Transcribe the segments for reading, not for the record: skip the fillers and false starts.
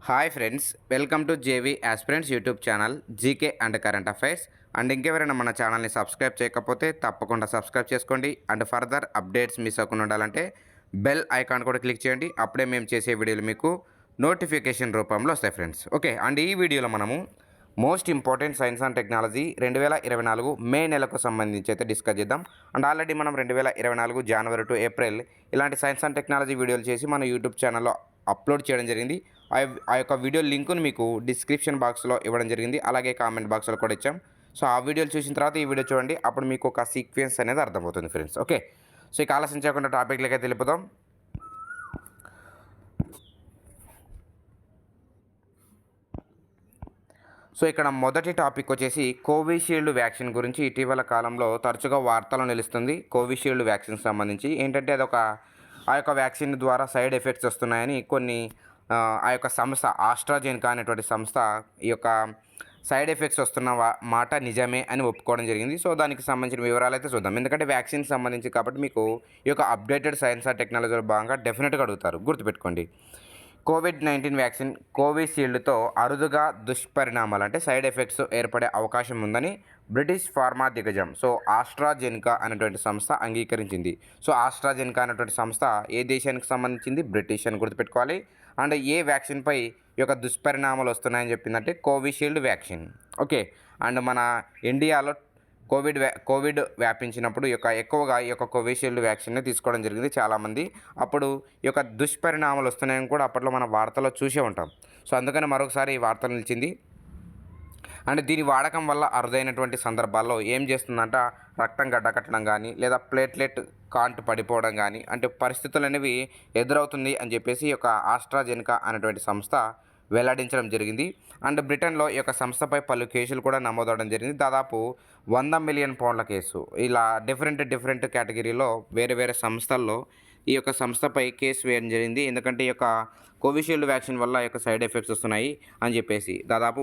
Hi friends, welcome to JV aspirants YouTube channel GK and current affairs. And ఇంకెవరైనా మన ఛానల్ని subscribe చేయకపోతే తప్పకుండా సబ్స్క్రైబ్ చేసుకోండి. అండ్ ఫర్దర్ అప్డేట్స్ మిస్ అవ్వకుండా ఉండాలంటే బెల్ ఐకాన్ కూడా క్లిక్ చేయండి. అప్పుడే మేము చేసే వీడియోలు మీకు నోటిఫికేషన్ రూపంలో వస్తాయి ఫ్రెండ్స్. ఓకే, అండ్ ఈ వీడియోలో మనము most important science and technology 2024 మే నెలకు సంబంధించి అయితే డిస్కస్ చేద్దాం. అండ్ ఆల్రెడీ మనం 2024 జనవరి టు ఏప్రిల్ ఇలాంటి సైన్స్ అండ్ టెక్నాలజీ వీడియోలు చేసి మన యూట్యూబ్ ఛానల్లో అప్లోడ్ చేయడం జరిగింది. ఆ యొక్క వీడియో లింకును మీకు డిస్క్రిప్షన్ బాక్స్లో ఇవ్వడం జరిగింది, అలాగే కామెంట్ బాక్స్లో కూడా ఇచ్చాం. సో ఆ వీడియోలు చూసిన తర్వాత ఈ వీడియో చూడండి, అప్పుడు మీకు ఒక సీక్వెన్స్ అనేది అర్థమవుతుంది ఫ్రెండ్స్. ఓకే, సో ఇక ఆలస్యం చేయకుండా టాపిక్లకి వెళ్ళిపోదాం. సో ఇక్కడ మొదటి టాపిక్ వచ్చేసి కోవిషీల్డ్ వ్యాక్సిన్ గురించి ఇటీవల కాలంలో తరచుగా వార్తలు నిలుస్తుంది. కోవిషీల్డ్ వ్యాక్సిన్ సంబంధించి ఏంటంటే అదొక ఆ యొక్క వ్యాక్సిన్ ద్వారా సైడ్ ఎఫెక్ట్స్ వస్తున్నాయని కొన్ని ఆ యొక్క సంస్థ ఆస్ట్రాజెనెకా అనేటువంటి సంస్థ ఈ యొక్క సైడ్ ఎఫెక్ట్స్ వస్తున్న మాట నిజమే అని ఒప్పుకోవడం జరిగింది. సో దానికి సంబంధించిన వివరాలు అయితే చూద్దాం. ఎందుకంటే వ్యాక్సిన్ సంబంధించి కాబట్టి మీకు ఈ యొక్క అప్డేటెడ్ సైన్స్ అండ్ టెక్నాలజీలో భాగంగా డెఫినెట్గా అడుగుతారు, గుర్తుపెట్టుకోండి. కోవిడ్-19 వ్యాక్సిన్ కోవిషీల్డ్తో అరుదుగా దుష్పరిణామాలు అంటే సైడ్ ఎఫెక్ట్స్ ఏర్పడే అవకాశం ఉందని బ్రిటిష్ ఫార్మా దిగ్గజం సో ఆస్ట్రాజెనెకా అనేటువంటి సంస్థ అంగీకరించింది. సో ఆస్ట్రాజెనెకా అనేటువంటి సంస్థ ఏ దేశానికి సంబంధించింది? బ్రిటిష్ అని గుర్తుపెట్టుకోవాలి. అండ్ ఏ వ్యాక్సిన్పై ఈ యొక్క దుష్పరిణామాలు వస్తున్నాయని చెప్పిందంటే కోవిషీల్డ్ వ్యాక్సిన్. ఓకే, అండ్ మన ఇండియాలో కోవిడ్ వ్యాపించినప్పుడు ఎక్కువగా ఈ యొక్క కోవిషీల్డ్ వ్యాక్సిన్ని తీసుకోవడం జరిగింది చాలామంది. అప్పుడు ఈ యొక్క దుష్పరిణామాలు వస్తున్నాయని కూడా అప్పట్లో మన వార్తలో చూసే ఉంటాం. సో అందుకని మరొకసారి ఈ వార్త నిలిచింది. అండ్ దీని వాడకం వల్ల అరుదైనటువంటి సందర్భాల్లో ఏం చేస్తుందంట, రక్తం గడ్డకట్టడం కానీ లేదా ప్లేట్లెట్ కాంట్ పడిపోవడం కానీ అంటే పరిస్థితులు అనేవి ఎదురవుతుంది అని చెప్పేసి ఈ యొక్క ఆస్ట్రాజెనెకా అనేటువంటి సంస్థ వెల్లడించడం జరిగింది. అండ్ బ్రిటన్లో ఈ యొక్క సంస్థపై పలు కేసులు కూడా నమోదవడం జరిగింది. దాదాపు 100 మిలియన్ పౌండ్ల కేసు. ఇలా డిఫరెంట్ కేటగిరీలో వేరే సంస్థల్లో ఈ యొక్క సంస్థపై కేసు వేయడం జరిగింది. ఎందుకంటే ఈ యొక్క కోవిషీల్డ్ వ్యాక్సిన్ వల్ల ఈ యొక్క సైడ్ ఎఫెక్ట్స్ వస్తున్నాయి అని చెప్పేసి దాదాపు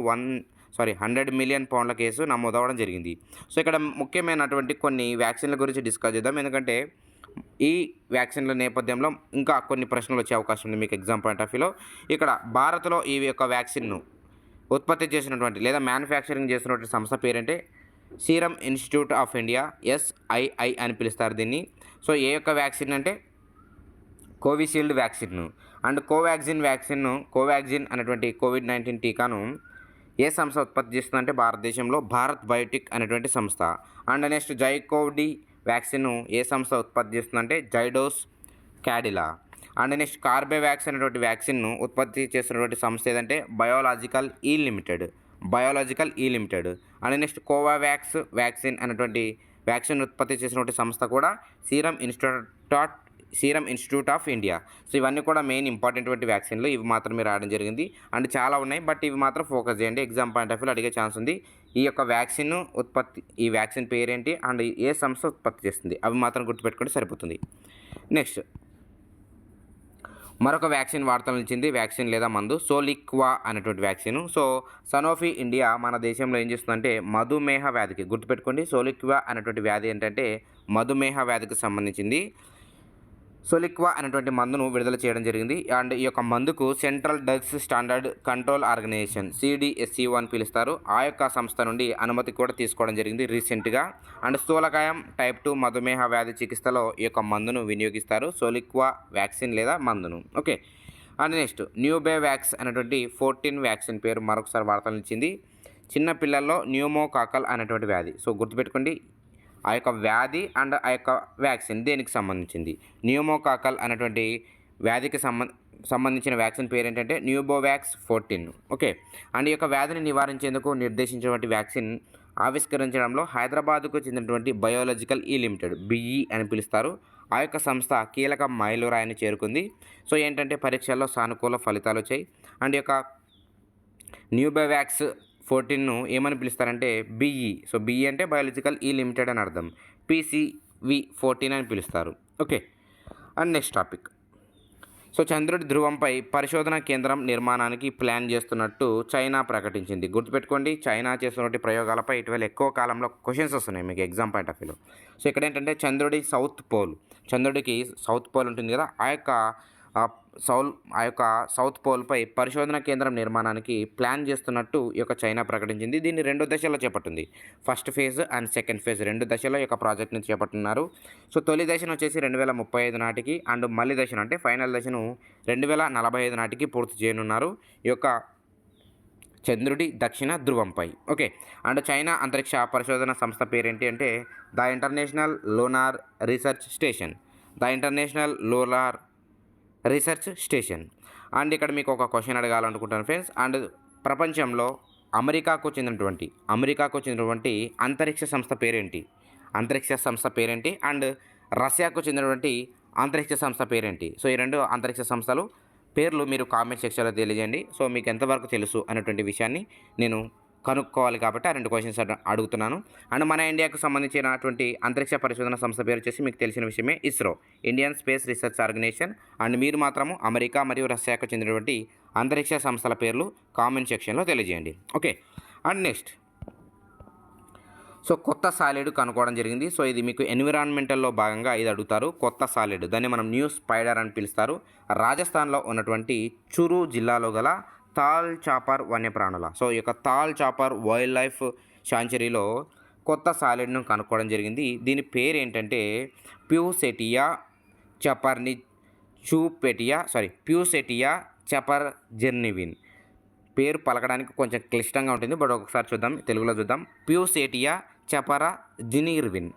100 మిలియన్ పౌండ్ల కేసు నమోదవడం జరిగింది. సో ఇక్కడ ముఖ్యమైనటువంటి కొన్ని వ్యాక్సిన్ల గురించి డిస్కస్ చేద్దాం. ఎందుకంటే ఈ వ్యాక్సిన్ల నేపథ్యంలో ఇంకా కొన్ని ప్రశ్నలు వచ్చే అవకాశం ఉంది మీకు ఎగ్జామ్ పాయింట్ ఆఫ్ వ్యూలో. ఇక్కడ భారత్లో ఈ యొక్క వ్యాక్సిన్ను ఉత్పత్తి చేసినటువంటి లేదా మ్యానుఫ్యాక్చరింగ్ చేసినటువంటి సంస్థ పేరంటే Serum Institute of India, SII అని పిలుస్తారు దీన్ని. సో ఏ యొక్క వ్యాక్సిన్ అంటే కోవిషీల్డ్ వ్యాక్సిన్ను. అండ్ కోవాక్సిన్ అనేటువంటి కోవిడ్-19 టీకాను ఏ సంస్థ ఉత్పత్తి చేస్తుందంటే భారతదేశంలో భారత్ బయోటెక్ అనేటువంటి సంస్థ. అండ్ నెక్స్ట్ జైకోవ్డి వ్యాక్సిన్ను ఏ సంస్థ ఉత్పత్తి చేస్తుందంటే జైడోస్ క్యాడిలా. అండ్ నెక్స్ట్ కార్బేవాక్స్ అనేటువంటి వ్యాక్సిన్ను ఉత్పత్తి చేస్తున్నటువంటి సంస్థ ఏదంటే బయోలాజికల్ ఈ లిమిటెడ్. అండ్ నెక్స్ట్ కోవావాక్స్ వ్యాక్సిన్ అనేటువంటి వ్యాక్సిన్ ఉత్పత్తి చేసినటువంటి సంస్థ కూడా serum Institute of India. So ఇవన్నీ కూడా మెయిన్ ఇంపార్టెంట్ వ్యాక్సిన్లు, ఇవి మాత్రం మీరు రాయడం జరిగింది. అండ్ చాలా ఉన్నాయి, బట్ ఇవి మాత్రం ఫోకస్ చేయండి, ఎగ్జామ్ పాయింట్ ఆఫ్ వ్యూలో అడిగే ఛాన్స్ ఉంది. ఈ యొక్క ఈ వ్యాక్సిన్ పేరేంటి అండ్ ఏ సంస్థ ఉత్పత్తి చేస్తుంది అవి మాత్రం గుర్తుపెట్టుకుంటే సరిపోతుంది. నెక్స్ట్ మరొక వ్యాక్సిన్ వార్తలు నిలిచింది. వ్యాక్సిన్ లేదా మందు సోలిక్వా అనేటువంటి వ్యాక్సిన్. సో సనోఫీ ఇండియా మన దేశంలో ఏం చేస్తుందంటే మధుమేహ వ్యాధికి, గుర్తుపెట్టుకోండి, సోలిక్వా అనేటువంటి వ్యాధి ఏంటంటే మధుమేహ వ్యాధికి సంబంధించింది. సోలిక్వా అనేటువంటి మందును విడుదల చేయడం జరిగింది. అండ్ ఈ యొక్క మందుకు central drugs standard control organisation CDSCO అని పిలుస్తారు. ఆ యొక్క సంస్థ నుండి అనుమతి కూడా తీసుకోవడం జరిగింది రీసెంట్గా. అండ్ స్థూలకాయం టైప్ 2 మధుమేహ వ్యాధి చికిత్సలో ఈ యొక్క మందును వినియోగిస్తారు, సోలిక్వా వ్యాక్సిన్ లేదా మందును. ఓకే, అండ్ నెక్స్ట్ న్యూబేవాక్స్ అనేటువంటి 14 వ్యాక్సిన్ పేరు మరొకసారి వార్తలు ఇచ్చింది. చిన్న పిల్లల్లో న్యూమోకాకల్ అనేటువంటి వ్యాధి. సో గుర్తుపెట్టుకోండి, ఆ యొక్క వ్యాధి అండ్ ఆ యొక్క వ్యాక్సిన్ దేనికి సంబంధించింది? న్యూమోకాకల్ అనేటువంటి వ్యాధికి సంబంధించిన వ్యాక్సిన్ పేరు ఏంటంటే న్యూబోవాక్స్ 14. ఓకే, అండ్ ఈ యొక్క వ్యాధిని నివారించేందుకు నిర్దేశించినటువంటి వ్యాక్సిన్ ఆవిష్కరించడంలో హైదరాబాద్కు చెందినటువంటి బయోలాజికల్ ఈ లిమిటెడ్ BE అని పిలుస్తారు. ఆ యొక్క సంస్థ కీలక మైలురాయిని చేరుకుంది. సో ఏంటంటే పరీక్షల్లో సానుకూల ఫలితాలు వచ్చాయి. అండ్ ఈ యొక్క న్యూబోవాక్స్ 14ను ఏమని పిలుస్తారంటే BE. సో BE అంటే బయోలాజికల్ ఈ లిమిటెడ్ అని అర్థం. PCV14 అని పిలుస్తారు. Okay, and next topic. So చంద్రుడి ధ్రువంపై పరిశోధన కేంద్రం నిర్మాణానికి ప్లాన్ చేస్తున్నట్టు చైనా ప్రకటించింది. గుర్తుపెట్టుకోండి, చైనా చేస్తున్నటువంటి ప్రయోగాలపై ఇటీవల ఎక్కువ కాలంలో క్వశ్చన్స్ వస్తున్నాయి మీకు ఎగ్జామ్ పాయింట్ ఆఫ్ వ్యూలో. సో ఇక్కడ ఏంటంటే చంద్రుడికి సౌత్ పోల్ ఉంటుంది కదా, ఆ యొక్క ఆ ఆ యొక్క సౌత్ పోల్పై పరిశోధన కేంద్రం నిర్మాణానికి ప్లాన్ చేస్తున్నట్టు ఈ యొక్క చైనా ప్రకటించింది. దీన్ని 2 దశల్లో చేపట్టింది. First phase and second phase 2 దశల్లో ఈ యొక్క ప్రాజెక్ట్‌ని చేపడుతున్నారు. సో తొలి దశను వచ్చేసి 2035 నాటికి అండ్ మలి దశను అంటే ఫైనల్ దశను 2045 నాటికి పూర్తి చేయనున్నారు. ఈ యొక్క చంద్రుడి దక్షిణ ధృవంపై. ఓకే. అండ్ చైనా అంతరిక్ష పరిశోధన సంస్థ పేరేంటి అంటే the international lunar research station. The international lunar research station. And ఇక్కడ మీకు ఒక క్వశ్చన్ అడగాలనుకుంటాను ఫ్రెండ్స్. అండ్ ప్రపంచంలో అమెరికాకు చెందినటువంటి అంతరిక్ష సంస్థ పేరేంటి? అంతరిక్ష సంస్థ పేరేంటి? అండ్ రష్యాకు చెందినటువంటి అంతరిక్ష సంస్థ పేరేంటి? సో ఈ 2 అంతరిక్ష సంస్థలు పేర్లు మీరు కామెంట్ సెక్షన్లో తెలియజేయండి. సో మీకు ఎంతవరకు తెలుసు అనేటువంటి విషయాన్ని నేను కనుక్కోవాలి కాబట్టి ఆ 2 క్వశ్చన్స్ అడుగుతున్నాను. అండ్ మన ఇండియాకు సంబంధించినటువంటి అంతరిక్ష పరిశోధన సంస్థ పేరు వచ్చేసి మీకు తెలిసిన విషయమే ISRO, Indian space research organisation. And మీరు మాత్రము అమెరికా మరియు రష్యాకు చెందినటువంటి అంతరిక్ష సంస్థల పేర్లు కామెంట్ సెక్షన్లో తెలియజేయండి. ఓకే. అండ్ నెక్స్ట్ సో కొత్త సాలిడ్ కనుక్కోవడం జరిగింది. సో ఇది మీకు ఎన్విరాన్మెంటల్లో భాగంగా ఇది అడుగుతారు. కొత్త సాలిడ్ దాన్ని మనం న్యూ స్పైడర్ అని పిలుస్తారు. రాజస్థాన్లో ఉన్నటువంటి చురు జిల్లాలో గల తాల్ చాపర్ వన్యప్రాణుల సో ఈ యొక్క తాల్ చాపర్ వైల్డ్ లైఫ్ శాంచురీలో కొత్త సాలిడ్ను కనుక్కోవడం జరిగింది. దీని పేరు ఏంటంటే ప్యూసెటియా చపర్ని ప్యూసెటియా చపర్ జెర్నివిన్. పేరు పలకడానికి కొంచెం క్లిష్టంగా ఉంటుంది, బట్ ఒకసారి చూద్దాం, తెలుగులో చూద్దాం. ప్యూసెటియా చపరా జినిర్విన్.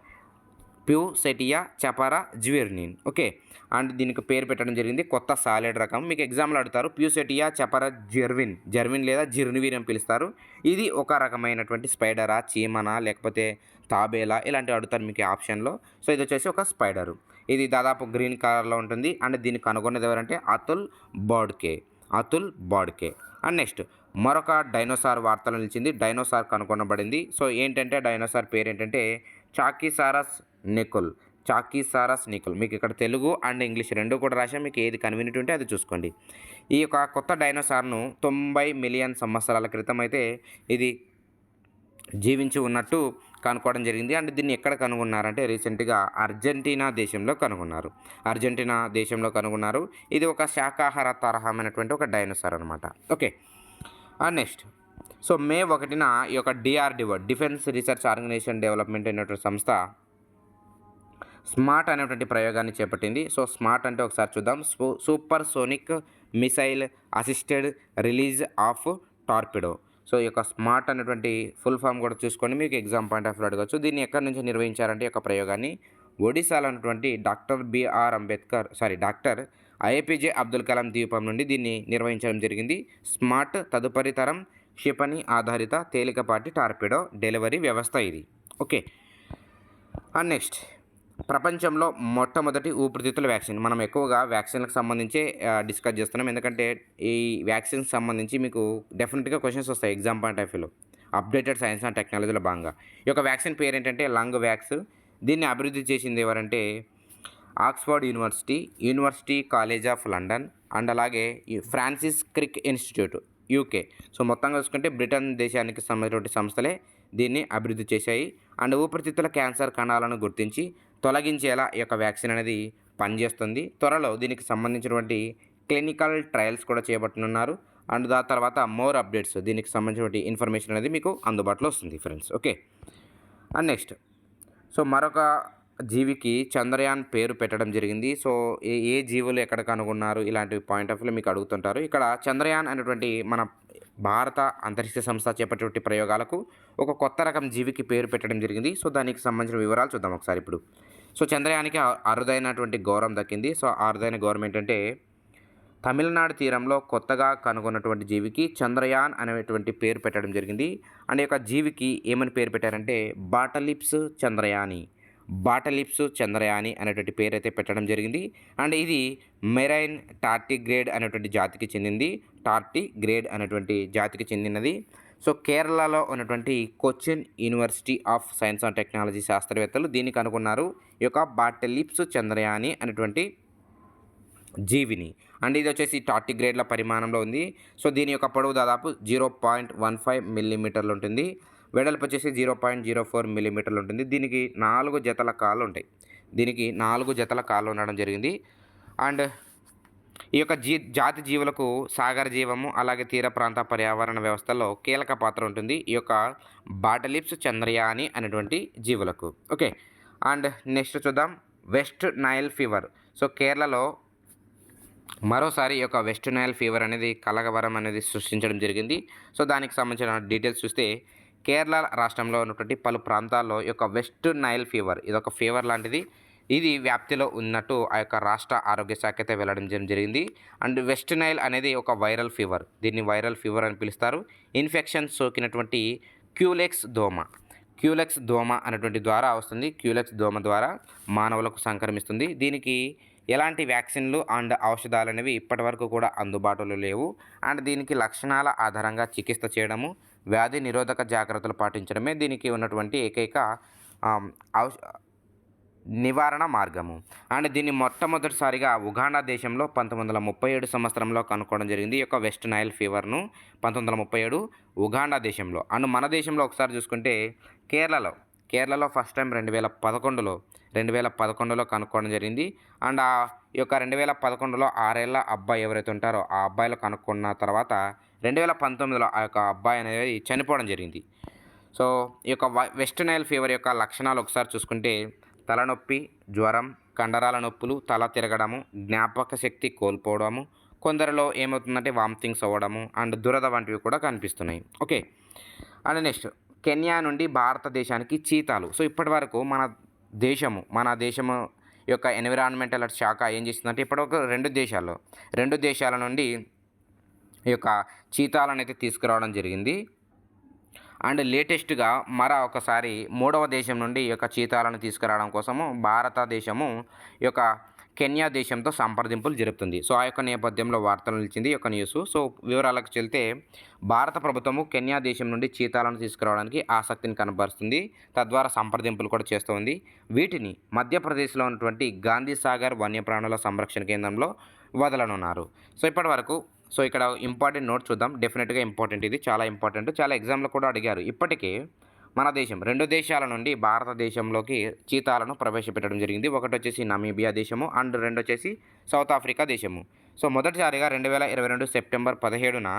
ప్యూసెటియా చపరా జ్విర్నిన్. ఓకే. అండ్ దీనికి పేరు పెట్టడం జరిగింది. కొత్త సాలిడ్ రకం మీకు ఎగ్జామ్లో అడుగుతారు. ప్యూసెటియా చపరా జర్విన్ లేదా జిర్నివిన్ అని పిలుస్తారు. ఇది ఒక రకమైనటువంటి స్పైడరా, చీమనా, లేకపోతే తాబేలా ఇలాంటివి అడుగుతారు మీకు ఆప్షన్లో. సో ఇది వచ్చేసి ఒక స్పైడరు. ఇది దాదాపు గ్రీన్ కలర్లో ఉంటుంది. అండ్ దీన్ని కనుగొన్నది ఎవరంటే అతుల్ బాడ్కే. అండ్ నెక్స్ట్ మరొక డైనోసార్ వార్తలు నిలిచింది. డైనోసార్ కనుగొనబడింది. సో ఏంటంటే డైనోసార్ పేరు ఏంటంటే చాకీసారస్ నికోల్. మీకు ఇక్కడ తెలుగు అండ్ ఇంగ్లీష్ 2 కూడా రాశాం. మీకు ఏది కన్వీనియంట్ ఉంటే అది చూసుకోండి. ఈ యొక్క కొత్త డైనోసార్ను 90 మిలియన్ సంవత్సరాల క్రితం అయితే ఇది జీవించి ఉన్నట్టు కనుక్కోవడం జరిగింది. అండ్ దీన్ని ఎక్కడ కనుగొన్నారంటే రీసెంట్గా అర్జెంటీనా దేశంలో కనుగొన్నారు. ఇది ఒక శాకాహార తరహమైనటువంటి ఒక డైనోసార్ అనమాట. Okay. And next so May 1న ఈ యొక్క DRDO defence research organisation development అనేటువంటి సంస్థ స్మార్ట్ అనేటువంటి ప్రయోగాన్ని చేపట్టింది. సో స్మార్ట్ అంటే ఒకసారి చూద్దాం. Super sonic missile assisted release of torpedo. So ఈ యొక్క స్మార్ట్ అనేటువంటి ఫుల్ ఫామ్ కూడా చూసుకొని మీకు ఎగ్జామ్ పాయింట్ ఆఫ్ వ్యూ అడగచ్చు. దీన్ని ఎక్కడి నుంచి నిర్వహించారంటే ఈ యొక్క ప్రయోగాన్ని ఒడిశాలో ఉన్నటువంటి డాక్టర్ ఏపీజే అబ్దుల్ కలాం ద్వీపం నుండి దీన్ని నిర్వహించడం జరిగింది. స్మార్ట్ తదుపరి తరం క్షిపణి ఆధారిత తేలికపాటి టార్పిడో డెలివరీ వ్యవస్థ ఇది. ఓకే. అండ్ నెక్స్ట్ ప్రపంచంలో మొట్టమొదటి ఊపిరితిత్తుల వ్యాక్సిన్. మనం ఎక్కువగా వ్యాక్సిన్లకు సంబంధించే డిస్కస్ చేస్తున్నాం, ఎందుకంటే ఈ వ్యాక్సిన్కి సంబంధించి మీకు డెఫినెట్గా క్వశ్చన్స్ వస్తాయి ఎగ్జామ్ పాయింట్ ఆఫ్ వ్యూలో. అప్డేటెడ్ సైన్స్ అండ్ టెక్నాలజీలో భాగంగా ఈ యొక్క వ్యాక్సిన్ పేరు ఏంటంటే లంగ్ వ్యాక్స్. దీన్ని అభివృద్ధి చేసింది ఎవరంటే Oxford university college of London and అలాగే ఈ Francis Crick institute UK. So మొత్తంగా చూసుకుంటే బ్రిటన్ దేశానికి సంబంధించిన సంస్థలే దీన్ని అభివృద్ధి చేశాయి. అండ్ ఊపిరితిత్తుల క్యాన్సర్ కణాలను గుర్తించి తొలగించేలా ఈ యొక్క వ్యాక్సిన్ అనేది పనిచేస్తుంది. త్వరలో దీనికి సంబంధించినటువంటి క్లినికల్ ట్రయల్స్ కూడా చేపట్టనున్నారు. అండ్ దాని తర్వాత మోర్ అప్డేట్స్ దీనికి సంబంధించినటువంటి ఇన్ఫర్మేషన్ అనేది మీకు అందుబాటులో వస్తుంది friends. Okay. And next so మరొక జీవికి చంద్రయాన్ పేరు పెట్టడం జరిగింది. సో ఏ జీవులు ఎక్కడ కనుగొన్నారు ఇలాంటి పాయింట్ ఆఫ్ వ్యూలో మీకు అడుగుతుంటారు. ఇక్కడ చంద్రయాన్ అనేటువంటి మన భారత అంతరిక్ష సంస్థ చేపట్టే ప్రయోగాలకు ఒక కొత్త రకం జీవికి పేరు పెట్టడం జరిగింది. సో దానికి సంబంధించిన వివరాలు చూద్దాం ఒకసారి ఇప్పుడు. సో చంద్రయానికి అరుదైనటువంటి గౌరవం దక్కింది. సో అరుదైన గౌరవం ఏంటంటే తమిళనాడు తీరంలో కొత్తగా కనుగొన్నటువంటి జీవికి చంద్రయాన్ అనేటువంటి పేరు పెట్టడం జరిగింది. అండ్ ఈ యొక్క జీవికి ఏమని పేరు పెట్టారంటే బాటలిప్స్ చంద్రయాని అనేటువంటి పేరు అయితే పెట్టడం జరిగింది. అండ్ ఇది మెరైన్ టార్టిగ్రేడ్ అనేటువంటి జాతికి చెందినది. సో కేరళలో ఉన్నటువంటి Cochin university of science and technology శాస్త్రవేత్తలు దీన్ని కనుగొన్నారు, ఈ యొక్క బాటలిప్స్ చంద్రయాని అనేటువంటి జీవిని. అండ్ ఇది వచ్చేసి టార్టిగ్రేడ్ల పరిమాణంలో ఉంది. సో దీని యొక్క పొడవు దాదాపు 0.15 మిల్లీమీటర్లు ఉంటుంది. వెడల్పు వచ్చేసి 0.04 మిల్లీమీటర్లు ఉంటుంది. దీనికి 4 జతల కాళ్ళు ఉంటాయి. ఉండడం జరిగింది. అండ్ ఈ యొక్క జాతి జీవులకు సాగర జీవము అలాగే తీర ప్రాంత పర్యావరణ వ్యవస్థలో కీలక పాత్ర ఉంటుంది ఈ యొక్క బాటలిప్స్ చంద్రయాని అనేటువంటి జీవులకు. ఓకే. అండ్ నెక్స్ట్ చూద్దాం వెస్ట్ నైల్ ఫీవర్. సో కేరళలో మరోసారి ఈ యొక్క వెస్ట్ నైల్ ఫీవర్ అనేది కలకవరం అనేది సృష్టించడం జరిగింది. సో దానికి సంబంధించిన డీటెయిల్స్ చూస్తే కేరళ రాష్ట్రంలో ఉన్నటువంటి పలు ప్రాంతాల్లో ఈ యొక్క వెస్ట్ నైల్ ఫీవర్ ఇదొక ఫీవర్ లాంటిది. ఇది వ్యాప్తిలో ఉన్నట్టు ఆ యొక్క రాష్ట్ర ఆరోగ్య శాఖ అయితే వెల్లడించడం జరిగింది. అండ్ వెస్ట్ నైల్ అనేది ఒక వైరల్ ఫీవర్. దీన్ని వైరల్ ఫీవర్ అని పిలుస్తారు. ఇన్ఫెక్షన్ సోకినటువంటి క్యూలెక్స్ దోమ అనేటువంటి ద్వారా వస్తుంది. క్యూలెక్స్ దోమ ద్వారా మానవులకు సంక్రమిస్తుంది. దీనికి ఎలాంటి వ్యాక్సిన్లు అండ్ ఔషధాలు అనేవి ఇప్పటివరకు కూడా అందుబాటులో లేవు. అండ్ దీనికి లక్షణాల ఆధారంగా చికిత్స చేయడము, వ్యాధి నిరోధక జాగ్రత్తలు పాటించడమే దీనికి ఉన్నటువంటి ఏకైక ఔష నివారణ మార్గము. అండ్ దీన్ని మొట్టమొదటిసారిగా ఉగాండా దేశంలో 1937 సంవత్సరంలో కనుక్కోవడం జరిగింది. ఈ యొక్క వెస్ట్ నైల్ ఫీవర్ను 1937 ఉగాండా దేశంలో. అండ్ మన దేశంలో ఒకసారి చూసుకుంటే కేరళలో ఫస్ట్ టైం 2011లో కనుక్కోవడం జరిగింది. అండ్ ఆ యొక్క 2011లో 6 ఏళ్ల అబ్బాయి ఎవరైతే ఉంటారో ఆ అబ్బాయిలు కనుక్కున్న తర్వాత 2019లో ఆ యొక్క అబ్బాయి అనేది చనిపోవడం జరిగింది. సో ఈ యొక్క వెస్ట్ నైల్ ఫీవర్ యొక్క లక్షణాలు ఒకసారి చూసుకుంటే తలనొప్పి, జ్వరం, కండరాల నొప్పులు, తల తిరగడము, జ్ఞాపక శక్తి కోల్పోవడము, కొందరిలో ఏమవుతుందంటే వామిటింగ్స్ అవ్వడము అండ్ దురద వంటివి కూడా కనిపిస్తున్నాయి. ఓకే. అండ్ నెక్స్ట్ కెన్యా నుండి భారతదేశానికి చీతాలు. సో ఇప్పటి వరకు మన దేశము యొక్క ఎన్విరాన్మెంటల్ శాఖ ఏం చేస్తుందంటే ఇప్పటివరకు రెండు దేశాల నుండి ఈ యొక్క చీతాలను అయితే తీసుకురావడం జరిగింది. అండ్ లేటెస్ట్గా ఒకసారి 3వ దేశం నుండి ఈ యొక్క చీతాలను తీసుకురావడం కోసము భారతదేశము ఈ యొక్క కెన్యా దేశంతో సంప్రదింపులు జరుపుతుంది. సో ఆ యొక్క నేపథ్యంలో వార్తలు నిలిచింది ఈ యొక్క న్యూస్. సో వివరాలకు వెళ్తే భారత ప్రభుత్వము కెన్యా దేశం నుండి చీతాలను తీసుకురావడానికి ఆసక్తిని కనబరుస్తుంది. తద్వారా సంప్రదింపులు కూడా చేస్తుంది. వీటిని మధ్యప్రదేశ్లో ఉన్నటువంటి గాంధీ సాగర్ వన్యప్రాణుల సంరక్షణ కేంద్రంలో వదలనున్నారు. సో ఇప్పటి వరకు ఇక్కడ ఇంపార్టెంట్ నోట్ చూద్దాం. డెఫినెట్గా ఇంపార్టెంట్, ఇది చాలా ఇంపార్టెంట్, చాలా ఎగ్జామ్లో కూడా అడిగారు. ఇప్పటికే మన దేశం 2 దేశాల నుండి భారతదేశంలోకి చీతాలను ప్రవేశపెట్టడం జరిగింది. ఒకటి వచ్చేసి నమీబియా దేశము అండ్ 2 వచ్చేసి సౌత్ ఆఫ్రికా దేశము. సో మొదటిసారిగా 2022 సెప్టెంబర్ 17న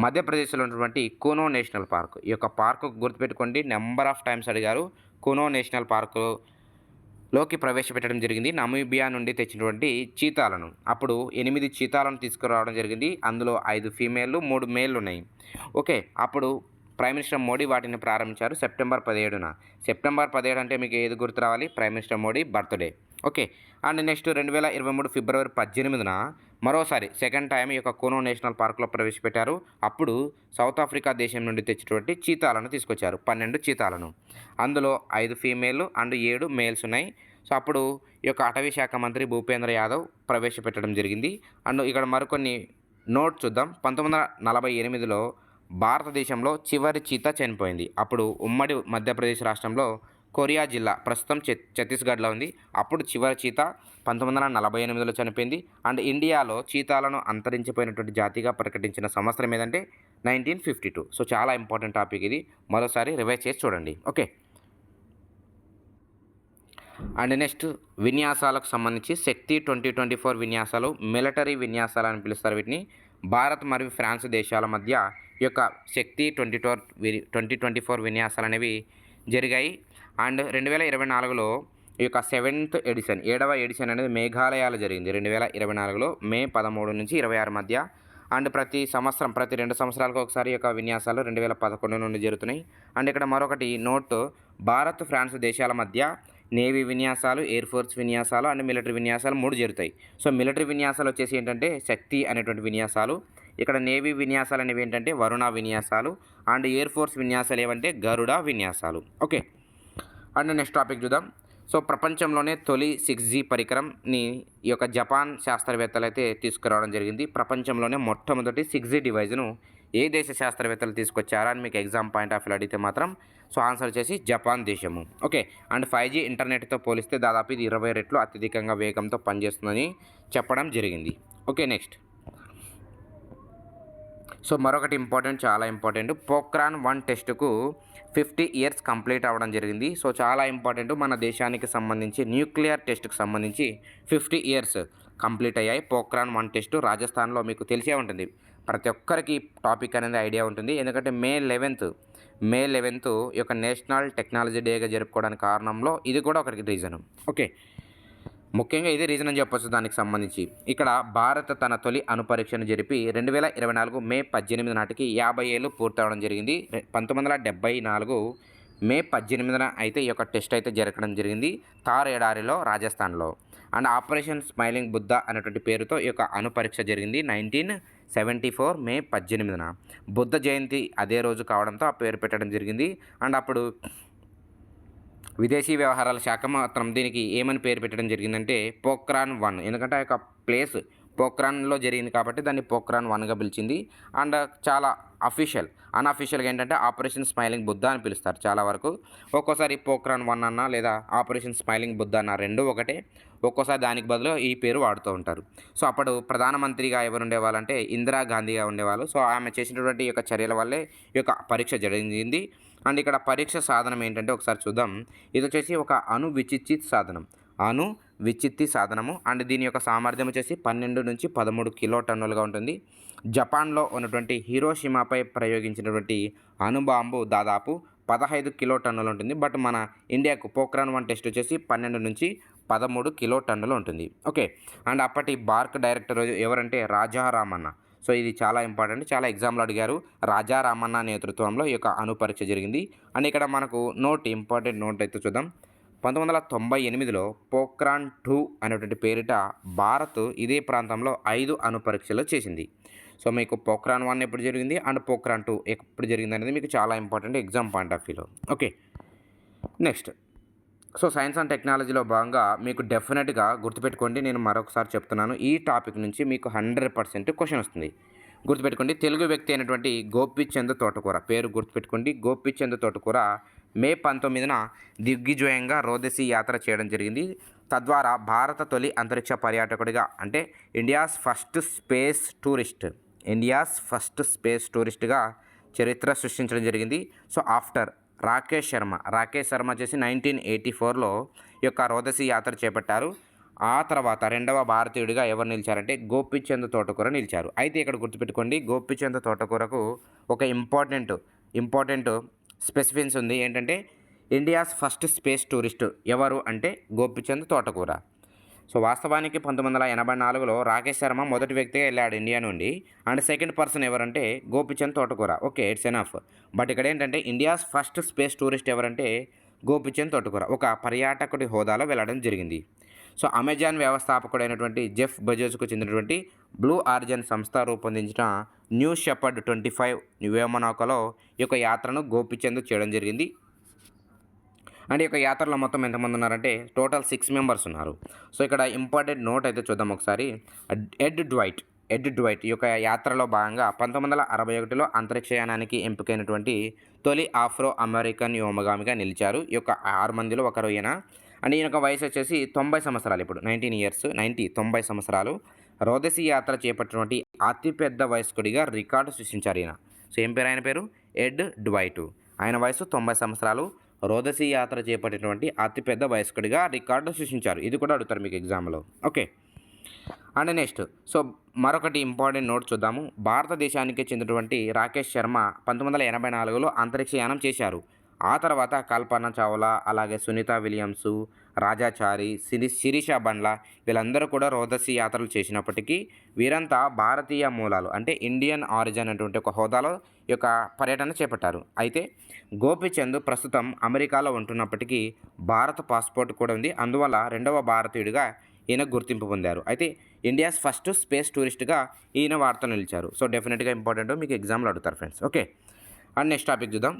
మధ్యప్రదేశ్లో ఉన్నటువంటి కూనో నేషనల్ పార్క్, ఈ యొక్క పార్కు గుర్తుపెట్టుకోండి, నెంబర్ ఆఫ్ టైమ్స్ అడిగారు. కూనో నేషనల్ పార్కులోకి ప్రవేశపెట్టడం జరిగింది నమీబియా నుండి తెచ్చినటువంటి చీతాలను. అప్పుడు 8 చీతాలను తీసుకురావడం జరిగింది. అందులో 5 ఫీమేళ్ళు 3 మేళ్ళు ఉన్నాయి. ఓకే. అప్పుడు ప్రైమ్ మినిస్టర్ మోడీ వాటిని ప్రారంభించారు సెప్టెంబర్ 17న. సెప్టెంబర్ 17 అంటే మీకు ఏది గుర్తు రావాలి? Prime minister Modi birthday. Okay. And next 2023 ఫిబ్రవరి 18న మరోసారి సెకండ్ టైం ఈ యొక్క కూనో నేషనల్ పార్క్లో ప్రవేశపెట్టారు. అప్పుడు సౌత్ ఆఫ్రికా దేశం నుండి తెచ్చినటువంటి చీతాలను తీసుకొచ్చారు, 12 చీతాలను. అందులో 5 ఫీమేల్ అండ్ 7 మేల్స్ ఉన్నాయి. సో అప్పుడు ఈ యొక్క అటవీ శాఖ మంత్రి భూపేంద్ర యాదవ్ ప్రవేశపెట్టడం జరిగింది. అండ్ ఇక్కడ మరికొన్ని నోట్ చూద్దాం. 1948లో భారతదేశంలో చివరి చీత చనిపోయింది. అప్పుడు ఉమ్మడి మధ్యప్రదేశ్ రాష్ట్రంలో కొరియా జిల్లా, ప్రస్తుతం ఛత్తీస్గఢ్లో ఉంది. అప్పుడు చివరి చీత 1948లో చనిపోయింది. అండ్ ఇండియాలో చీతాలను అంతరించిపోయినటువంటి జాతిగా ప్రకటించిన సంవత్సరం ఏదంటే 1952. సో చాలా ఇంపార్టెంట్ టాపిక్ ఇది, మరోసారి రివైజ్ చేసి చూడండి. ఓకే. అండ్ నెక్స్ట్ విన్యాసాలకు సంబంధించి శక్తి 2024 విన్యాసాలు, మిలిటరీ విన్యాసాలు అని పిలుస్తారు వీటిని. భారత్ మరియు ఫ్రాన్స్ దేశాల మధ్య ఈ యొక్క శక్తి 2024 విన్యాసాలు అనేవి జరిగాయి. అండ్ 2024లో ఈ యొక్క 7వ ఎడిషన్ అనేది మేఘాలయాలో జరిగింది. 2024లో మే 13 నుంచి 26 మధ్య. అండ్ ప్రతి 2 సంవత్సరాలకు ఒకసారి ఈ యొక్క విన్యాసాలు 2011 నుండి జరుగుతున్నాయి. అండ్ ఇక్కడ మరొకటి నోట్, భారత్ ఫ్రాన్స్ దేశాల మధ్య నేవీ విన్యాసాలు, ఎయిర్ ఫోర్స్ విన్యాసాలు అండ్ మిలిటరీ విన్యాసాలు 3 జరుగుతాయి. సో మిలిటరీ విన్యాసాలు వచ్చేసి ఏంటంటే శక్తి అనేటువంటి విన్యాసాలు. ఇక్కడ నేవీ విన్యాసాలు అనేవి ఏంటంటే వరుణ విన్యాసాలు. అండ్ ఎయిర్ ఫోర్స్ విన్యాసాలు ఏవంటే గరుడ విన్యాసాలు. ఓకే. అండ్ నెక్స్ట్ టాపిక్ చూద్దాం. సో ప్రపంచంలోనే తొలి 6G పరికరంని ఈ యొక్క జపాన్ శాస్త్రవేత్తలు అయితే తీసుకురావడం జరిగింది. ప్రపంచంలోనే మొట్టమొదటి 6G డివైజ్ను ఏ దేశ శాస్త్రవేత్తలు తీసుకొచ్చారా అని మీకు ఎగ్జామ్ పాయింట్ ఆఫ్ వ్యూ అడిగితే మాత్రం సో ఆన్సర్ వచ్చేసి జపాన్ దేశము. ఓకే. అండ్ 5G ఇంటర్నెట్తో పోలిస్తే దాదాపు ఇది 20 రెట్లు అత్యధికంగా వేగంతో పనిచేస్తుందని చెప్పడం జరిగింది. ఓకే. నెక్స్ట్ సో మరొకటి ఇంపార్టెంట్, చాలా ఇంపార్టెంట్, పోఖ్రాన్-1 టెస్ట్‌కు 50 ఇయర్స్ కంప్లీట్ అవ్వడం జరిగింది. సో చాలా ఇంపార్టెంట్, మన దేశానికి సంబంధించి న్యూక్లియర్ టెస్ట్‌కి సంబంధించి 50 ఇయర్స్ కంప్లీట్ అయ్యాయి. పోఖ్రాన్-1 టెస్ట్ రాజస్థాన్‌లో మీకు తెలిసే ఉంటుంది. ప్రతి ఒక్కరికి టాపిక్ అనేది ఐడియా ఉంటుంది. ఎందుకంటే మే 11 ఈ యొక్క నేషనల్ టెక్నాలజీ డేగా జరుపుకోవడానికి కారణంలో ఇది కూడా ఒకటి రీజను. ఓకే. ముఖ్యంగా ఇది రీజన్ అని చెప్పొచ్చు దానికి సంబంధించి. ఇక్కడ భారత్ తన తొలి అణుపరీక్షను జరిపి 2024 మే 18 నాటికి 50 ఏళ్ళు పూర్తవడం జరిగింది. 1974 మే 18న అయితే ఈ యొక్క టెస్ట్ అయితే జరగడం జరిగింది థార్ ఎడారిలో రాజస్థాన్లో. అండ్ ఆపరేషన్ స్మైలింగ్ బుద్ధ అనేటువంటి పేరుతో ఈ యొక్క అణుపరీక్ష జరిగింది 1974 మే 18న. బుద్ధ జయంతి అదే రోజు కావడంతో ఆ పేరు పెట్టడం జరిగింది. అండ్ అప్పుడు విదేశీ వ్యవహారాల శాఖ మాత్రం దీనికి ఏమని పేరు పెట్టడం జరిగిందంటే పోఖ్రాన్-1, ఎందుకంటే ఆ యొక్క ప్లేస్ పోఖ్రాన్లో జరిగింది కాబట్టి దాన్ని పోఖ్రాన్-1గా పిలిచింది. అండ్ చాలా అన్అఫీషియల్గా ఏంటంటే ఆపరేషన్ స్మైలింగ్ బుద్ధ అని పిలుస్తారు చాలా వరకు. ఒక్కోసారి పోఖ్రాన్-1 అన్న లేదా ఆపరేషన్ స్మైలింగ్ బుద్ధ అన్న రెండు ఒకటే, ఒక్కోసారి దానికి బదులు ఈ పేరు వాడుతూ ఉంటారు. సో అప్పుడు ప్రధానమంత్రిగా ఎవరు ఉండేవాళ్ళంటే ఇందిరాగాంధీగా ఉండేవాళ్ళు. సో ఆమె చేసినటువంటి ఈ యొక్క చర్యల వల్లే ఈ యొక్క పరీక్ష జరిగింది. అండ్ ఇక్కడ పరీక్ష సాధనం ఏంటంటే ఒకసారి చూద్దాం. ఇది వచ్చేసి ఒక అణు విచ్చిత్తి సాధనము. అండ్ దీని యొక్క సామర్థ్యం వచ్చేసి 12 నుంచి 13 కిలో టన్నులుగా ఉంటుంది. జపాన్లో ఉన్నటువంటి హిరోషిమాపై ప్రయోగించినటువంటి అణుబాంబు దాదాపు 15 కిలో టన్నులు ఉంటుంది. బట్ మన ఇండియాకు పోఖ్రాన్-1 టెస్ట్ వచ్చేసి 12 నుంచి 13 కిలో టన్నులు ఉంటుంది. ఓకే. అండ్ అప్పటి బార్క్ డైరెక్టర్ ఎవరంటే రాజా రామన్న. సో ఇది చాలా ఇంపార్టెంట్, చాలా ఎగ్జామ్లో అడిగారు. రాజా రామన్న నేతృత్వంలో ఈ యొక్క అణుపరీక్ష జరిగింది. అండ్ ఇక్కడ మనకు ఇంపార్టెంట్ నోట్ అయితే చూద్దాం. 1998లో పోఖ్రాన్-2 అనేటువంటి పేరిట భారత్ ఇదే ప్రాంతంలో 5 అణుపరీక్షలు చేసింది. సో మీకు పోఖ్రాన్-1 ఎప్పుడు జరిగింది అండ్ పోఖ్రాన్-2 ఎప్పుడు జరిగింది అనేది మీకు చాలా ఇంపార్టెంట్ ఎగ్జామ్ పాయింట్ ఆఫ్ వ్యూలో. Okay. Next, so science and టెక్నాలజీలో భాగంగా మీకు డెఫినెట్గా గుర్తుపెట్టుకోండి, నేను మరొకసారి చెప్తున్నాను, ఈ టాపిక్ నుంచి మీకు 100% క్వశ్చన్ వస్తుంది. గుర్తుపెట్టుకోండి, తెలుగు వ్యక్తి అయినటువంటి గోపీచంద్ తోటకూర పేరు గుర్తుపెట్టుకోండి. గోపీచంద్ తోటకూర మే 19న దిగ్విజయంగా రోదసీ యాత్ర చేయడం జరిగింది. తద్వారా భారత తొలి అంతరిక్ష పర్యాటకుడిగా, అంటే ఇండియాస్ ఫస్ట్ స్పేస్ టూరిస్ట్గా చరిత్ర సృష్టించడం జరిగింది. సో ఆఫ్టర్ రాకేష్ శర్మ వచ్చేసి 1984లో ఈ యొక్క రోదసీ యాత్ర చేపట్టారు. ఆ తర్వాత రెండవ భారతీయుడిగా ఎవరు నిలిచారంటే గోపీచంద్ తోటకూర నిలిచారు. అయితే ఇక్కడ గుర్తుపెట్టుకోండి, గోపీచంద్ తోటకూరకు ఒక ఇంపార్టెంట్ స్పెసిఫిన్స్ ఉంది. ఏంటంటే ఇండియాస్ ఫస్ట్ స్పేస్ టూరిస్ట్ ఎవరు అంటే గోపీచంద్ తోటకూర. సో వాస్తవానికి 1984లో రాకేష్ శర్మ మొదటి వ్యక్తిగా వెళ్ళాడు ఇండియా నుండి. అండ్ సెకండ్ పర్సన్ ఎవరంటే గోపీచంద్ తోటకూర. Okay, it's enough. బట్ ఇక్కడ ఏంటంటే ఇండియాస్ ఫస్ట్ స్పేస్ టూరిస్ట్ ఎవరంటే గోపీచంద్ తోటకూర ఒక పర్యాటకుడి హోదాలో వెళ్ళడం జరిగింది. సో అమెజాన్ వ్యవస్థాపకుడైనటువంటి జెఫ్ బెజోస్కు చెందినటువంటి బ్లూ ఆరిజిన్ సంస్థ రూపొందించిన న్యూ షెపర్డ్ 25 వ్యోమనౌకలో ఈ యొక్క యాత్రను గోపీచంద్ చేయడం జరిగింది. అండ్ ఈ యొక్క యాత్రలో మొత్తం ఎంతమంది ఉన్నారంటే టోటల్ 6 మెంబర్స్ ఉన్నారు. సో ఇక్కడ ఇంపార్టెంట్ నోట్ అయితే చూద్దాం ఒకసారి. ఎడ్ డ్వైట్ ఈ యొక్క యాత్రలో భాగంగా 1961లో అంతరిక్షయానానికి ఎంపికైనటువంటి తొలి ఆఫ్రో అమెరికన్ వ్యోమగామిగా నిలిచారు. ఈ యొక్క 6 మందిలో ఒకరు ఈయన. అండ్ ఈయన యొక్క వయసు వచ్చేసి 90 సంవత్సరాలు. ఇప్పుడు 90 సంవత్సరాలు. రోదసీ యాత్ర చేపట్టినటువంటి అతిపెద్ద వయస్కుడిగా రికార్డు సృష్టించారు ఈయన. సో ఏం పేరు ఆయన పేరు? ఎడ్ డ్వైట్. ఆయన వయసు 90 సంవత్సరాలు. రోదసీ యాత్ర చేపట్టినటువంటి అతిపెద్ద వయస్కుడిగా రికార్డు సృష్టించారు. ఇది కూడా అడుగుతారు మీకు ఎగ్జామ్లో. ఓకే. అండ్ నెక్స్ట్, సో మరొకటి ఇంపార్టెంట్ నోట్ చూద్దాము. భారతదేశానికి చెందినటువంటి రాకేష్ శర్మ 1984లో అంతరిక్షయానం చేశారు. ఆ తర్వాత కల్పన చావ్లా, అలాగే సునీత విలియమ్స్, రాజాచారి, శిరీష బండ్ల వీళ్ళందరూ కూడా రోదసీ యాత్రలు చేసినప్పటికీ వీరంతా భారతీయ మూలాలు, అంటే ఇండియన్ ఆరిజిన్ అటువంటి ఒక హోదాలో ఈ యొక్క పర్యటన చేపట్టారు. అయితే గోపీచంద్ ప్రస్తుతం అమెరికాలో ఉంటున్నప్పటికీ భారత పాస్పోర్ట్ కూడా ఉంది. అందువల్ల రెండవ భారతీయుడిగా ఈయన గుర్తింపు పొందారు. అయితే ఇండియాస్ ఫస్ట్ స్పేస్ టూరిస్ట్గా ఈయన వార్త నిలిచారు. సో డెఫినెట్గా ఇంపార్టెంట్, మీకు ఎగ్జామ్లో అడుగుతారు friends. Okay. And next topic చూద్దాం.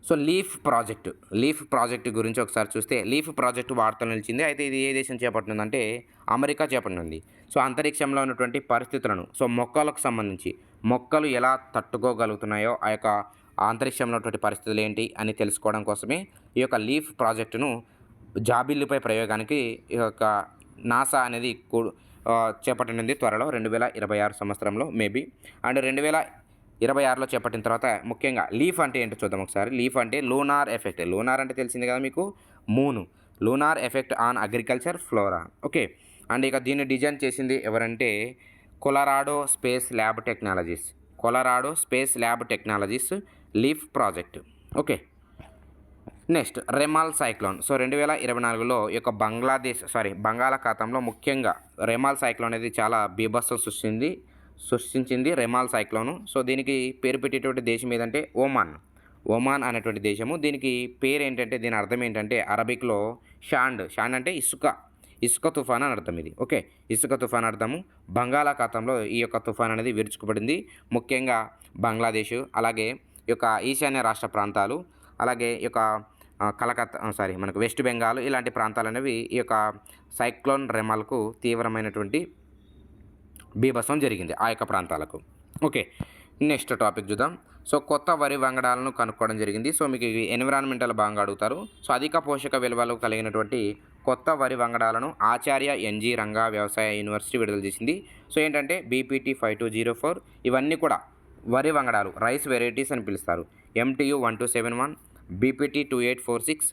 సో లీఫ్ ప్రాజెక్ట్ గురించి ఒకసారి చూస్తే, లీఫ్ ప్రాజెక్టు వార్తలు నిలిచింది. అయితే ఇది ఏ దేశం చేపట్టిందంటే అమెరికా చేపట్టింది. సో అంతరిక్షంలో ఉన్నటువంటి పరిస్థితులను, సో మొక్కలకు సంబంధించి మొక్కలు ఎలా తట్టుకోగలుగుతున్నాయో ఆ యొక్క అంతరిక్షంలో ఉన్నటువంటి పరిస్థితులు ఏంటి అని తెలుసుకోవడం కోసమే ఈ యొక్క లీఫ్ ప్రాజెక్టును జాబిల్లిపై ప్రయోగానికి ఈ యొక్క నాసా అనేది చేపట్టనుంది త్వరలో 2026 సంవత్సరంలో మేబీ. అండ్ 2026లో చేపట్టిన తర్వాత ముఖ్యంగా లీఫ్ అంటే ఏంటో చూద్దాం ఒకసారి. లీఫ్ అంటే లూనార్ ఎఫెక్ట్. లూనార్ అంటే తెలిసింది కదా మీకు, moon. Lunar effect on agriculture flora. Okay. And ఇక దీన్ని డిజైన్ చేసింది ఎవరంటే Colorado space lab technologies. Colorado space lab technologies leaf project. Okay. Next Remal cyclone. So 2024లో ఈ యొక్క బంగాళాఖాతంలో ముఖ్యంగా రెమాల్ సైక్లోన్ అనేది చాలా బీభత్సం సృష్టించింది రెమాల్ సైక్లోను. సో దీనికి పేరు పెట్టేటువంటి దేశం ఏదంటే ఒమాన్ అనేటువంటి దేశము. దీనికి పేరు ఏంటంటే, దీని అర్థం ఏంటంటే అరబిక్లో షాండ్ అంటే ఇసుక తుఫాన్ అని అర్థం ఇది. ఓకే. ఇసుక తుఫాన్ అర్థము. బంగాళాఖాతంలో ఈ యొక్క తుఫాన్ అనేది విరుచుకుపడింది. ముఖ్యంగా బంగ్లాదేశ్, అలాగే ఈ యొక్క ఈశాన్య రాష్ట్ర ప్రాంతాలు, అలాగే ఈ యొక్క మనకు వెస్ట్ బెంగాల్, ఇలాంటి ప్రాంతాలు అనేవి ఈ యొక్క సైక్లోన్ రెమాల్కు తీవ్రమైనటువంటి బీభత్సం జరిగింది ఆ యొక్క ప్రాంతాలకు. ఓకే. నెక్స్ట్ టాపిక్ చూద్దాం. సో కొత్త వరి వంగడాలను కనుక్కోవడం జరిగింది. సో మీకు ఇవి ఎన్విరాన్మెంటల్ భాగంగా అడుగుతారు. సో అధిక పోషక విలువలు కలిగినటువంటి కొత్త వరి వంగడాలను ఆచార్య ఎన్జీ రంగా వ్యవసాయ యూనివర్సిటీ విడుదల చేసింది. సో ఏంటంటే బీపీటీ 5204 ఇవన్నీ కూడా వరి వంగడాలు, రైస్ వెరైటీస్ అని పిలుస్తారు. MTU 1271, BPT 2846,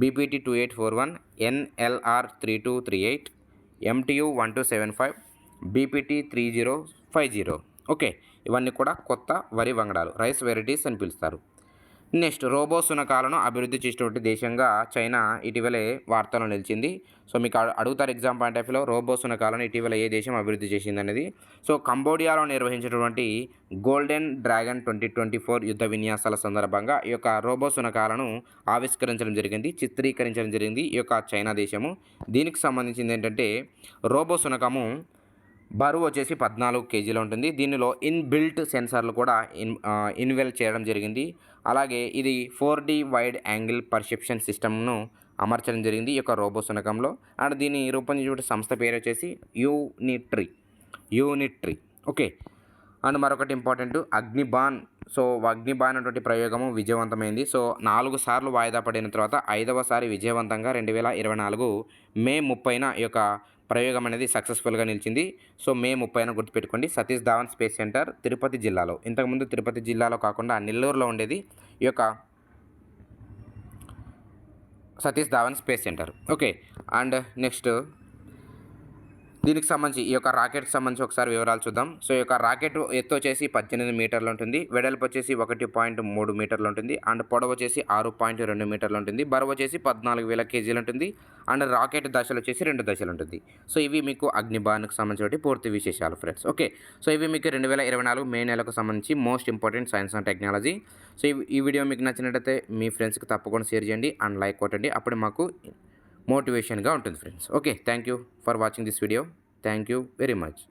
BPT 2841, NLR 3238, MTU 1275, BPT 3050. Okay. ఇవన్నీ కూడా కొత్త వరి వంగడాలు, రైస్ వెరైటీస్ అని పిలుస్తారు. నెక్స్ట్ రోబో శునకాలను అభివృద్ధి చేసినటువంటి దేశంగా చైనా ఇటీవలే వార్తల్లో నిలిచింది. సో మీకు అడుగుతారు ఎగ్జామ్ పాయింట్ ఆఫ్ వ్యూలో, రోబో శునకాలను ఇటీవల ఏ దేశం అభివృద్ధి చేసింది అనేది. సో కంబోడియాలో నిర్వహించినటువంటి గోల్డెన్ డ్రాగన్ 2024 యుద్ధ విన్యాసాల సందర్భంగా ఈ యొక్క రోబో శునకాలను చిత్రీకరించడం జరిగింది ఈ యొక్క చైనా దేశము. దీనికి సంబంధించింది ఏంటంటే రోబో శునకము బరువు వచ్చేసి 14 కేజీలు ఉంటుంది. దీనిలో ఇన్బిల్ట్ సెన్సార్లు కూడా ఇన్వెల్ చేయడం జరిగింది. అలాగే ఇది 4D వైడ్ యాంగిల్ పర్సెప్షన్ సిస్టమ్ను అమర్చడం జరిగింది ఈ యొక్క రోబో శునకంలో. అండ్ దీన్ని రూపొందించిన సంస్థ పేరు వచ్చేసి యూనిట్రీ. ఓకే. అండ్ మరొకటి ఇంపార్టెంట్ అగ్నిబాన్. సో అగ్నిబాన్ అనేటువంటి ప్రయోగము విజయవంతమైంది. సో 4 సార్లు వాయిదా పడిన తర్వాత 5వసారి విజయవంతంగా 2024 మే 30న ఈ యొక్క ప్రయోగం అనేది సక్సెస్ఫుల్గా నిలిచింది. సో మే 30న గుర్తుపెట్టుకోండి. సతీష్ ధావన్ స్పేస్ సెంటర్ తిరుపతి జిల్లాలో, ఇంతకుముందు తిరుపతి జిల్లాలో కాకుండా నెల్లూరులో ఉండేది ఈ యొక్క Satish Dhawan space centre. Okay. And next దీనికి సంబంధించి ఈ యొక్క రాకెట్కి సంబంధించి ఒకసారి వివరాలు చూద్దాం. సో ఈ యొక్క రాకెట్ ఎత్తు వచ్చేసి 18 మీటర్లు ఉంటుంది, వెడల్పు వచ్చేసి 1.3 మీటర్లు ఉంటుంది, అండ్ పొడవు వచ్చేసి 6.2 మీటర్లు ఉంటుంది, బరువు వచ్చేసి 14,000 కేజీలు ఉంటుంది, అండ్ రాకెట్ దశలు వచ్చేసి 2 దశలు ఉంటుంది. సో ఇవి మీకు అగ్నిబాన్కి సంబంధించి పూర్తి విశేషాలు ఫ్రెండ్స్. ఓకే. సో ఇవి మీకు 2024 మే నెలకు సంబంధించి most important science and technology. So ఈ వీడియో మీకు నచ్చినట్లయితే మీ ఫ్రెండ్స్కి తప్పకుండా షేర్ చేయండి అండ్ లైక్ కొట్టండి. అప్పుడు మాకు మోటివేషన్గా ఉంటుంది friends. Okay. Thank you for watching this video. Thank you very much.